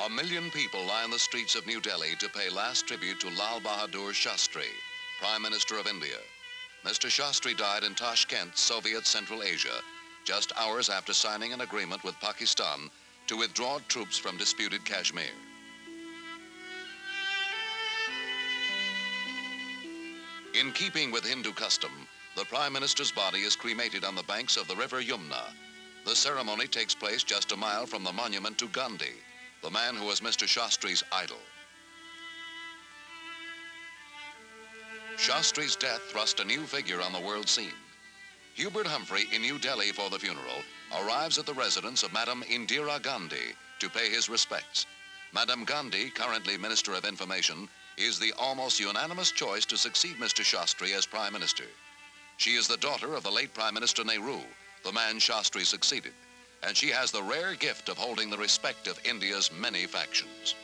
1 million people line the streets of New Delhi to pay last tribute to Lal Bahadur Shastri, Prime Minister of India. Mr. Shastri died in Tashkent, Soviet Central Asia, just hours after signing an agreement with Pakistan to withdraw troops from disputed Kashmir. In keeping with Hindu custom, the Prime Minister's body is cremated on the banks of the river Yamuna. The ceremony takes place just a mile from the monument to Gandhi, the man who was Mr. Shastri's idol. Shastri's death thrust a new figure on the world scene. Hubert Humphrey, in New Delhi for the funeral, arrives at the residence of Madam Indira Gandhi to pay his respects. Madam Gandhi, currently Minister of Information, is the almost unanimous choice to succeed Mr. Shastri as Prime Minister. She is the daughter of the late Prime Minister Nehru, the man Shastri succeeded, and she has the rare gift of holding the respect of India's many factions.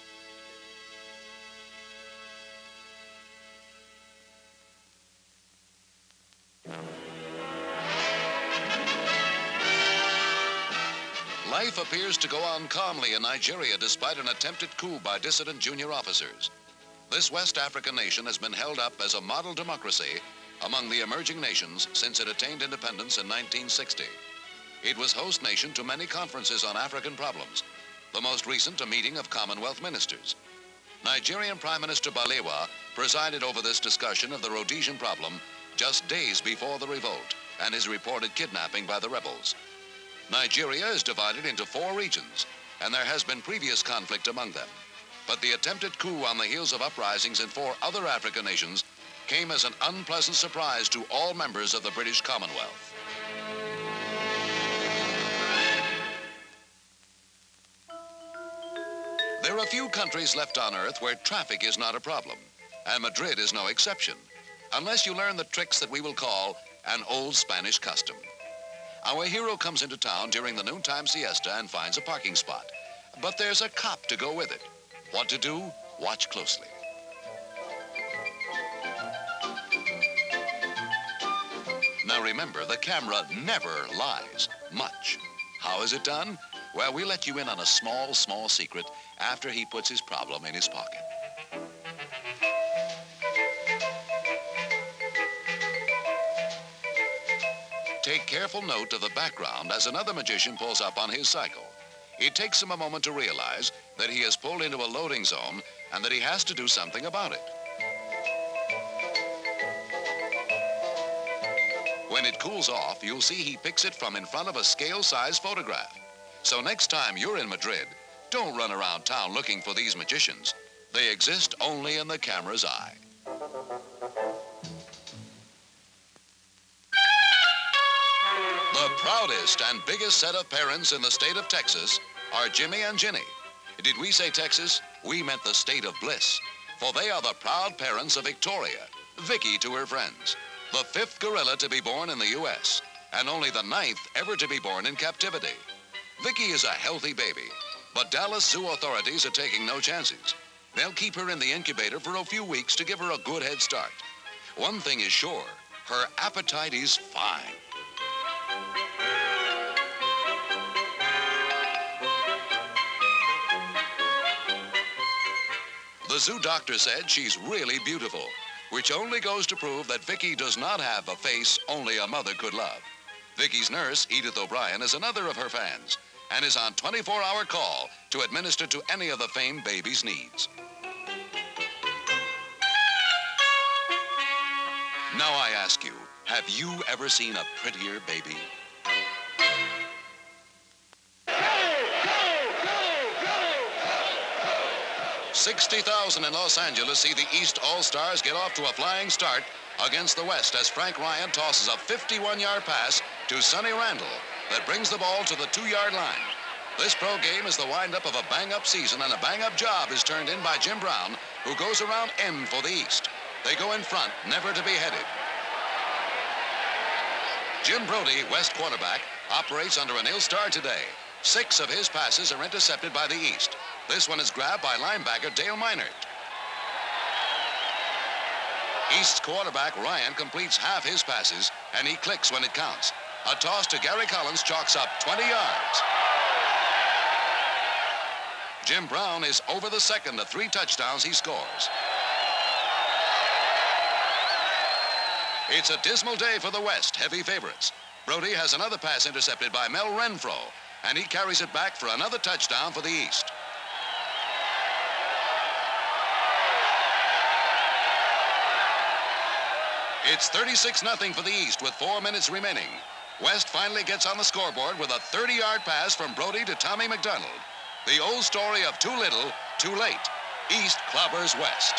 Life appears to go on calmly in Nigeria despite an attempted coup by dissident junior officers. This West African nation has been held up as a model democracy among the emerging nations since it attained independence in 1960. It was host nation to many conferences on African problems, the most recent a meeting of Commonwealth ministers. Nigerian Prime Minister Balewa presided over this discussion of the Rhodesian problem just days before the revolt and his reported kidnapping by the rebels. Nigeria is divided into 4 regions, and there has been previous conflict among them. But the attempted coup on the heels of uprisings in 4 other African nations came as an unpleasant surprise to all members of the British Commonwealth. There are few countries left on Earth where traffic is not a problem, and Madrid is no exception, unless you learn the tricks that we will call an old Spanish custom. Our hero comes into town during the noontime siesta and finds a parking spot, but there's a cop to go with it. What to do? Watch closely. Now remember, the camera never lies much. How is it done? Well, we let you in on a small secret after he puts his problem in his pocket. Take careful note of the background as another magician pulls up on his cycle. It takes him a moment to realize that he has pulled into a loading zone and that he has to do something about it. When it cools off, you'll see he picks it from in front of a scale-size photograph. So next time you're in Madrid, don't run around town looking for these magicians. They exist only in the camera's eye. The proudest and biggest set of parents in the state of Texas are Jimmy and Ginny. Did we say Texas? We meant the state of bliss. For they are the proud parents of Victoria, Vicky to her friends, the 5th gorilla to be born in the U.S., and only the 9th ever to be born in captivity. Vicky is a healthy baby, but Dallas Zoo authorities are taking no chances. They'll keep her in the incubator for a few weeks to give her a good head start. One thing is sure, her appetite is fine. The zoo doctor said she's really beautiful, which only goes to prove that Vicky does not have a face only a mother could love. Vicky's nurse, Edith O'Brien, is another of her fans and is on 24-hour call to administer to any of the famed baby's needs. Now I ask you, have you ever seen a prettier baby? 60,000 in Los Angeles see the East All-Stars get off to a flying start against the West as Frank Ryan tosses a 51-yard pass to Sonny Randall that brings the ball to the 2-yard line. This pro game is the wind-up of a bang-up season, and a bang-up job is turned in by Jim Brown, who goes around end for the East. They go in front, never to be headed. Jim Brody, West quarterback, operates under an ill start today. 6 of his passes are intercepted by the East. This one is grabbed by linebacker Dale Meinert. East's quarterback Ryan completes half his passes, and he clicks when it counts. A toss to Gary Collins chalks up 20 yards. Jim Brown is over the second of 3 touchdowns he scores. It's a dismal day for the West, heavy favorites. Brody has another pass intercepted by Mel Renfro, and he carries it back for another touchdown for the East. It's 36-0 for the East with 4 minutes remaining. West finally gets on the scoreboard with a 30-yard pass from Brody to Tommy McDonald. The old story of too little, too late. East clobbers West.